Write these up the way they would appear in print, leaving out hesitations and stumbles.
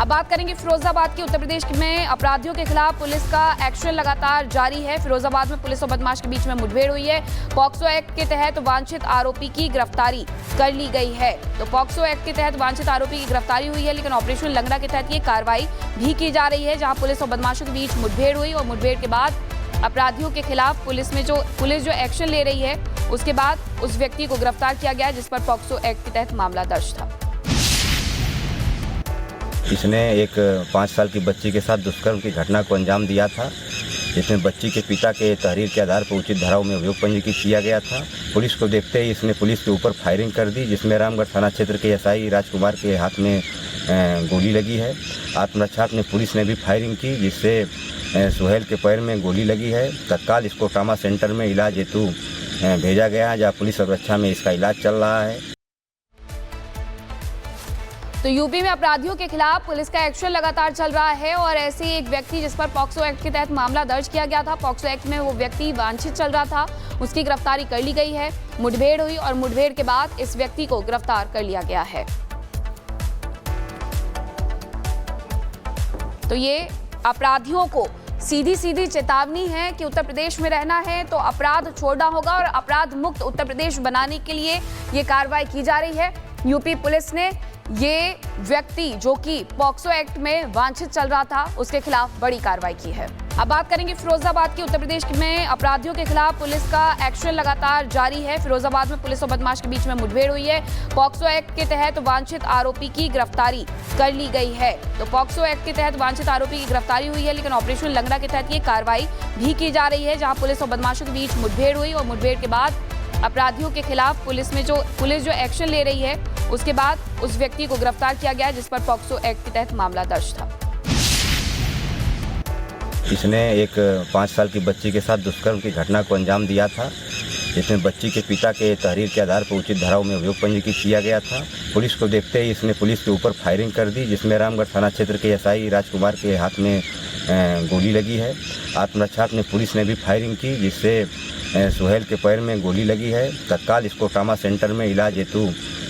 अब बात करेंगे फिरोजाबाद की। उत्तर प्रदेश में अपराधियों के खिलाफ पुलिस का एक्शन लगातार जारी है। फिरोजाबाद में पुलिस और बदमाश के बीच में मुठभेड़ हुई है। पॉक्सो एक्ट के तहत वांछित आरोपी की गिरफ्तारी कर ली गई है। तो पॉक्सो एक्ट के तहत वांछित आरोपी की गिरफ्तारी हुई है, लेकिन ऑपरेशन लंगड़ा के तहत ये कार्रवाई भी की जा रही है, जहां पुलिस और बदमाशों के बीच मुठभेड़ हुई और मुठभेड़ के बाद अपराधियों के खिलाफ पुलिस जो एक्शन ले रही है, उसके बाद उस व्यक्ति को गिरफ्तार किया गया जिस पर पॉक्सो एक्ट के तहत मामला दर्ज था। इसने एक 5 साल की बच्ची के साथ दुष्कर्म की घटना को अंजाम दिया था, जिसमें बच्ची के पिता के तहरीर के आधार पर उचित धाराओं में अभियोग पंजीकृत किया गया था। पुलिस को देखते ही इसने पुलिस के ऊपर फायरिंग कर दी, जिसमें रामगढ़ थाना क्षेत्र के एसआई राजकुमार के हाथ में गोली लगी है। आत्मरक्षात्मक में पुलिस ने भी फायरिंग की, जिससे सुहेल के पैर में गोली लगी है। तत्काल इसको ट्रामा सेंटर में इलाज हेतु भेजा गया है, जहाँ पुलिस सुरक्षा में इसका इलाज चल रहा है। तो यूपी में अपराधियों के खिलाफ पुलिस का एक्शन लगातार चल रहा है और ऐसे ही एक व्यक्ति जिस पर पॉक्सो एक्ट के तहत मामला दर्ज किया गया था, पॉक्सो एक्ट में वो व्यक्ति वांछित चल रहा था, उसकी गिरफ्तारी कर ली गई है। मुठभेड़ हुई और मुठभेड़ के बाद इस व्यक्ति को गिरफ्तार कर लिया गया है। तो ये अपराधियों को सीधी चेतावनी है कि उत्तर प्रदेश में रहना है तो अपराध छोड़ना होगा और अपराध मुक्त उत्तर प्रदेश बनाने के लिए ये कार्रवाई की जा रही है। यूपी पुलिस ने ये व्यक्ति जो कि पॉक्सो एक्ट में वांछित चल रहा था, उसके खिलाफ बड़ी कार्रवाई की है। अब बात करेंगे फिरोजाबाद की। उत्तर प्रदेश में अपराधियों के खिलाफ पुलिस का एक्शन लगातार जारी है। फिरोजाबाद में पुलिस और बदमाश के बीच में मुठभेड़ हुई है। पॉक्सो एक्ट के तहत वांछित आरोपी की गिरफ्तारी कर ली गई है। तो पॉक्सो एक्ट के तहत वांछित आरोपी की गिरफ्तारी हुई है, लेकिन ऑपरेशन लंगड़ा के तहत ये कार्रवाई भी की जा रही है, जहाँ पुलिस और बदमाशों के बीच मुठभेड़ हुई और मुठभेड़ के बाद अपराधियों के खिलाफ पुलिस जो एक्शन ले रही है, उसके बाद उस व्यक्ति को गिरफ्तार किया गया जिस पर पॉक्सो एक्ट के तहत मामला दर्ज था। इसने एक 5 साल की बच्ची के साथ दुष्कर्म की घटना को अंजाम दिया था, जिसमें बच्ची के पिता के तहरीर के आधार पर उचित धाराओं में अभियोग पंजीकृत किया गया था। पुलिस को देखते ही इसने पुलिस के ऊपर फायरिंग कर दी, जिसमें रामगढ़ थाना क्षेत्र के एसआई राजकुमार के हाथ में गोली लगी है। आत्मरक्षात्मक में पुलिस ने भी फायरिंग की, जिससे सुहेल के पैर में गोली लगी है। तत्काल इसको ट्रामा सेंटर में इलाज हेतु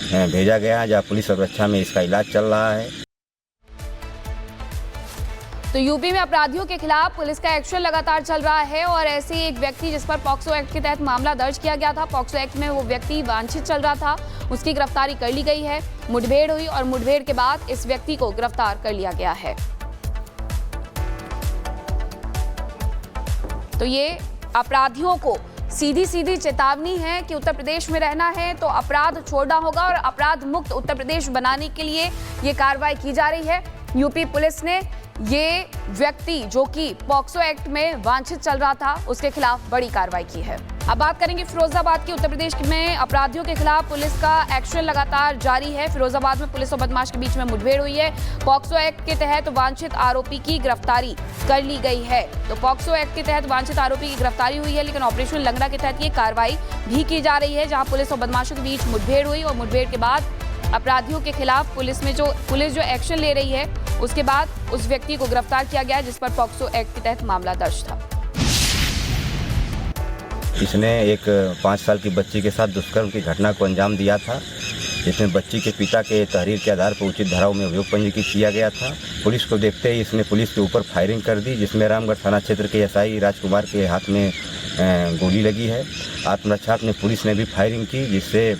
भेजा गया है, जहाँ पुलिस सुरक्षा में इसका इलाज चल रहा है। तो यूपी में अपराधियों के खिलाफ पुलिस का एक्शन लगातार चल रहा है और ऐसे ही एक व्यक्ति जिस पर पॉक्सो एक्ट के तहत मामला दर्ज किया गया था, पॉक्सो एक्ट में वो व्यक्ति वांछित चल रहा था, उसकी गिरफ्तारी कर ली गई है। मुठभेड़ हुई और मुठभेड़ के बाद इस व्यक्ति को गिरफ्तार कर लिया गया है। तो ये अपराधियों को सीधी चेतावनी है कि उत्तर प्रदेश में रहना है तो अपराध छोड़ना होगा और अपराध मुक्त उत्तर प्रदेश बनाने के लिए ये कार्रवाई की जा रही है। यूपी पुलिस ने ये व्यक्ति जो कि पॉक्सो एक्ट में वांछित चल रहा था, उसके खिलाफ बड़ी कार्रवाई की है। अब बात करेंगे फिरोजाबाद की। उत्तर प्रदेश में अपराधियों के खिलाफ पुलिस का एक्शन लगातार जारी है। फिरोजाबाद में पुलिस और बदमाश के बीच में मुठभेड़ हुई है। पॉक्सो एक्ट के तहत वांछित आरोपी की गिरफ्तारी कर ली गई है। तो पॉक्सो एक्ट के तहत वांछित आरोपी की गिरफ्तारी हुई है, लेकिन ऑपरेशन लंगड़ा के तहत ये कार्रवाई भी की जा रही है, जहाँ पुलिस और बदमाशों के बीच मुठभेड़ हुई और मुठभेड़ के बाद अपराधियों के खिलाफ पुलिस जो एक्शन ले रही है, उसके बाद उस व्यक्ति को गिरफ्तार किया गया जिस पर पॉक्सो एक्ट के तहत मामला दर्ज था। इसने एक 5 साल की बच्ची के साथ दुष्कर्म की घटना को अंजाम दिया था, जिसमें बच्ची के पिता के तहरीर के आधार पर उचित धाराओं में अभियोग पंजीकृत किया गया था। पुलिस को देखते ही इसने पुलिस के ऊपर फायरिंग कर दी, जिसमें रामगढ़ थाना क्षेत्र के एसआई राजकुमार के हाथ में गोली लगी है। आत्मरक्षात्मक में पुलिस ने भी फायरिंग की, जिससे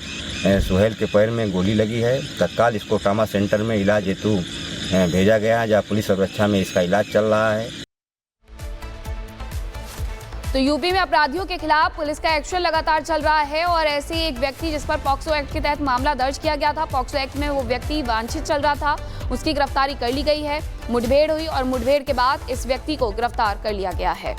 सुहेल के पैर में गोली लगी है। तत्काल इसको ट्रामा सेंटर में इलाज हेतु भेजा गया है, जहाँ पुलिस सुरक्षा में इसका इलाज चल रहा है। तो यूपी में अपराधियों के खिलाफ पुलिस का एक्शन लगातार चल रहा है और ऐसे ही एक व्यक्ति जिस पर पॉक्सो एक्ट के तहत मामला दर्ज किया गया था, पॉक्सो एक्ट में वो व्यक्ति वांछित चल रहा था, उसकी गिरफ्तारी कर ली गई है। मुठभेड़ हुई और मुठभेड़ के बाद इस व्यक्ति को गिरफ्तार कर लिया गया है।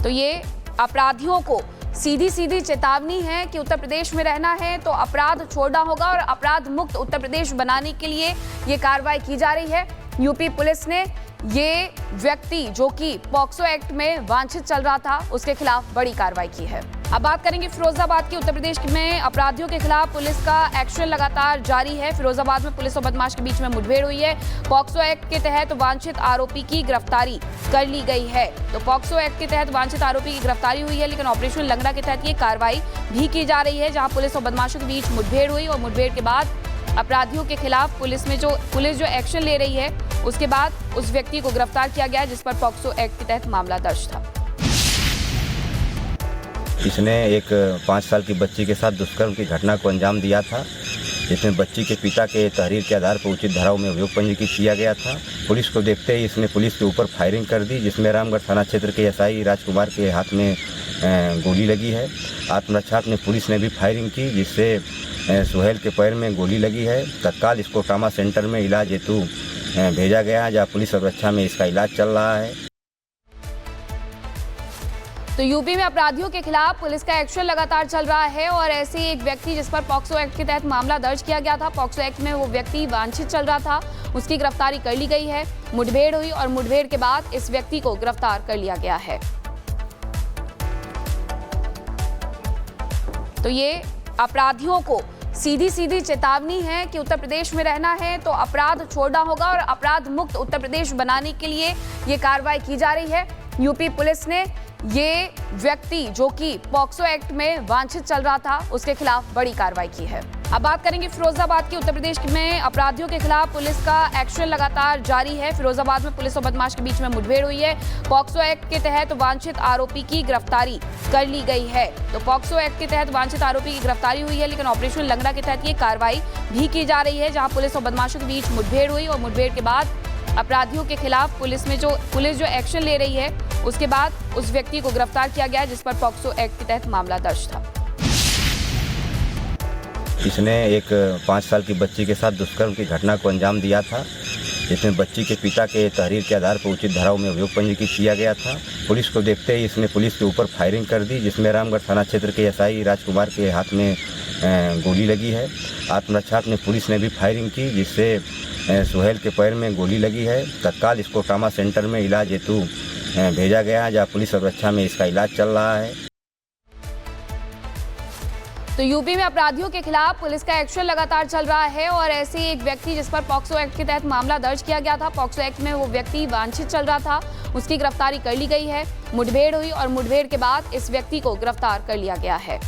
तो ये अपराधियों को सीधी चेतावनी है कि उत्तर प्रदेश में रहना है तो अपराध छोड़ना होगा और अपराध मुक्त उत्तर प्रदेश बनाने के लिए ये कार्रवाई की जा रही है। यूपी पुलिस ने ये व्यक्ति जो कि पॉक्सो एक्ट में वांछित चल रहा था, उसके खिलाफ बड़ी कार्रवाई की है। अब बात करेंगे फिरोजाबाद की। उत्तर प्रदेश में अपराधियों के खिलाफ पुलिस का एक्शन लगातार जारी है। फिरोजाबाद में पुलिस और बदमाश के बीच में मुठभेड़ हुई है। पॉक्सो एक्ट के तहत वांछित आरोपी की गिरफ्तारी कर ली गई है। तो पॉक्सो एक्ट के तहत वांछित आरोपी की गिरफ्तारी हुई है, लेकिन ऑपरेशन लंगड़ा के तहत ये कार्रवाई भी की जा रही है, जहां पुलिस और बदमाशों के बीच मुठभेड़ हुई और मुठभेड़ के बाद अपराधियों के खिलाफ पुलिस जो एक्शन ले रही है, उसके बाद उस व्यक्ति को गिरफ्तार किया गया जिस पर पॉक्सो एक्ट के तहत मामला दर्ज था। इसने एक 5 साल की बच्ची के साथ दुष्कर्म की घटना को अंजाम दिया था, जिसमें बच्ची के पिता के तहरीर के आधार पर उचित धाराओं में अभियोग पंजीकृत किया गया था। पुलिस को देखते ही इसने पुलिस के ऊपर फायरिंग कर दी, जिसमें रामगढ़ थाना क्षेत्र के एसआई राजकुमार के हाथ में गोली लगी है। आत्मरक्षात्मक में पुलिस ने भी फायरिंग की, जिससे सुहेल के पैर में गोली लगी है। तत्काल इसको ट्रामा सेंटर में इलाज हेतु भेजा गया है, जहाँ पुलिस सुरक्षा में इसका इलाज चल रहा है। तो यूपी में अपराधियों के खिलाफ पुलिस का एक्शन लगातार चल रहा है और ऐसे ही एक व्यक्ति जिस पर पॉक्सो एक्ट के तहत मामला दर्ज किया गया था, पॉक्सो एक्ट में वो व्यक्ति वांछित चल रहा था, उसकी गिरफ्तारी कर ली गई है। मुठभेड़ हुई और मुठभेड़ के बाद इस व्यक्ति को गिरफ्तार कर लिया गया है। तो ये अपराधियों को सीधी चेतावनी है कि उत्तर प्रदेश में रहना है तो अपराध छोड़ना होगा और अपराध मुक्त उत्तर प्रदेश बनाने के लिए ये कार्रवाई की जा रही है। यूपी पुलिस ने ये व्यक्ति जो कि पॉक्सो एक्ट में वांछित चल रहा था, उसके खिलाफ बड़ी कार्रवाई की है। अब बात करेंगे फिरोजाबाद की। उत्तर प्रदेश में अपराधियों के खिलाफ पुलिस का एक्शन लगातार जारी है। फिरोजाबाद में पुलिस और बदमाश के बीच में मुठभेड़ हुई है। पॉक्सो एक्ट के तहत वांछित आरोपी की गिरफ्तारी कर ली गई है। तो पॉक्सो एक्ट के तहत वांछित आरोपी की गिरफ्तारी हुई है, लेकिन ऑपरेशन लंगड़ा के तहत ये कार्रवाई भी की जा रही है, जहां पुलिस और बदमाशों के बीच मुठभेड़ हुई और मुठभेड़ के बाद अपराधियों के खिलाफ पुलिस जो एक्शन ले रही है, उसके बाद उस व्यक्ति को गिरफ्तार किया गया जिस पर पॉक्सो एक्ट के तहत मामला दर्ज था। इसने एक 5 साल की बच्ची के साथ दुष्कर्म की घटना को अंजाम दिया था, जिसमें बच्ची के पिता के तहरीर के आधार पर उचित धाराओं में अभियोग पंजीकृत किया गया था। पुलिस को देखते ही इसने पुलिस के ऊपर फायरिंग कर दी, जिसमें रामगढ़ थाना क्षेत्र के एसआई राजकुमार के हाथ में गोली लगी है। आत्मरक्षात्मक में पुलिस ने भी फायरिंग की, जिससे सुहेल के पैर में गोली लगी है। तत्काल इसको ट्रामा सेंटर में इलाज हेतु भेजा गया है, जहाँ पुलिस सुरक्षा में इसका इलाज चल रहा है। तो यूपी में अपराधियों के खिलाफ पुलिस का एक्शन लगातार चल रहा है और ऐसे ही एक व्यक्ति जिस पर पॉक्सो एक्ट के तहत मामला दर्ज किया गया था, पॉक्सो एक्ट में वो व्यक्ति वांछित चल रहा था, उसकी गिरफ्तारी कर ली गई है। मुठभेड़ हुई और मुठभेड़ के बाद इस व्यक्ति को गिरफ्तार कर लिया गया है।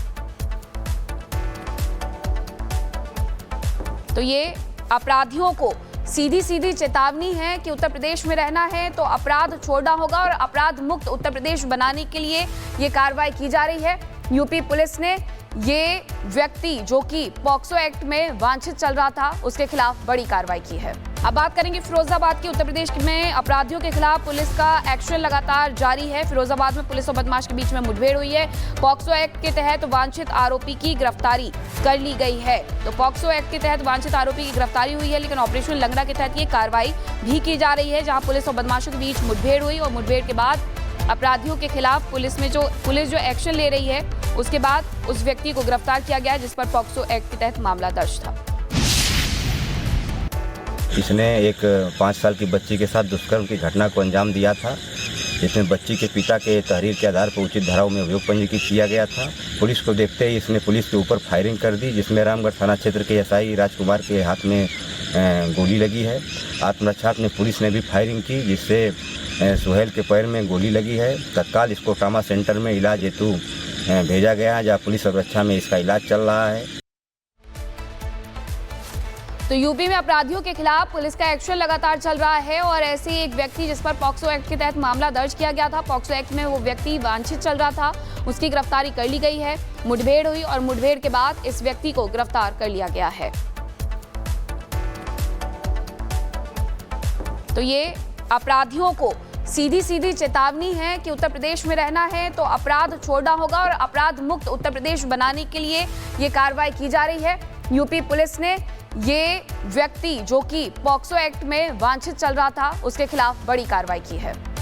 तो ये अपराधियों को सीधी चेतावनी है कि उत्तर प्रदेश में रहना है तो अपराध छोड़ना होगा और अपराध मुक्त उत्तर प्रदेश बनाने के लिए ये कार्रवाई की जा रही है। यूपी पुलिस ने ये व्यक्ति जो कि पॉक्सो एक्ट में वांछित चल रहा था, उसके खिलाफ बड़ी कार्रवाई की है। अब बात करेंगे फिरोजाबाद की। उत्तर प्रदेश में अपराधियों के खिलाफ पुलिस का एक्शन लगातार जारी है। फिरोजाबाद में पुलिस और बदमाश के बीच में मुठभेड़ हुई है। पॉक्सो एक्ट के तहत वांछित आरोपी की गिरफ्तारी कर ली गई है। तो पॉक्सो एक्ट के तहत वांछित आरोपी की गिरफ्तारी हुई है, लेकिन ऑपरेशन लंगड़ा के तहत ये कार्रवाई भी की जा रही है, जहां पुलिस और बदमाशों के बीच मुठभेड़ हुई और मुठभेड़ के बाद अपराधियों के खिलाफ पुलिस जो एक्शन ले रही है, उसके बाद उस व्यक्ति को गिरफ्तार किया गया जिस पर पॉक्सो एक्ट के तहत मामला दर्ज था। इसने एक 5 साल की बच्ची के साथ दुष्कर्म की घटना को अंजाम दिया था, जिसमें बच्ची के पिता के तहरीर के आधार पर उचित धाराओं में अभियोग पंजीकृत किया गया था। पुलिस को देखते ही इसने पुलिस के ऊपर फायरिंग कर दी, जिसमें रामगढ़ थाना क्षेत्र के एसआई राजकुमार के हाथ में गोली लगी है। आत्मरक्षात्मक में पुलिस ने भी फायरिंग की, जिससे सुहेल के पैर में गोली लगी है। तत्काल इसको ट्रामा सेंटर में इलाज हेतु भेजा गया है, जहाँ पुलिस सुरक्षा में इसका इलाज चल रहा है। तो यूपी में अपराधियों के खिलाफ पुलिस का एक्शन लगातार चल रहा है और ऐसे ही एक व्यक्ति जिस पर पॉक्सो एक्ट के तहत मामला दर्ज किया गया था, पॉक्सो एक्ट में वो व्यक्ति वांछित चल रहा था, उसकी गिरफ्तारी कर ली गई है। मुठभेड़ हुई और मुठभेड़ के बाद इस व्यक्ति को गिरफ्तार कर लिया गया है। तो ये अपराधियों को सीधी चेतावनी है कि उत्तर प्रदेश में रहना है तो अपराध छोड़ना होगा और अपराध मुक्त उत्तर प्रदेश बनाने के लिए ये कार्रवाई की जा रही है। यूपी पुलिस ने ये व्यक्ति जो कि पॉक्सो एक्ट में वांछित चल रहा था, उसके खिलाफ बड़ी कार्रवाई की है।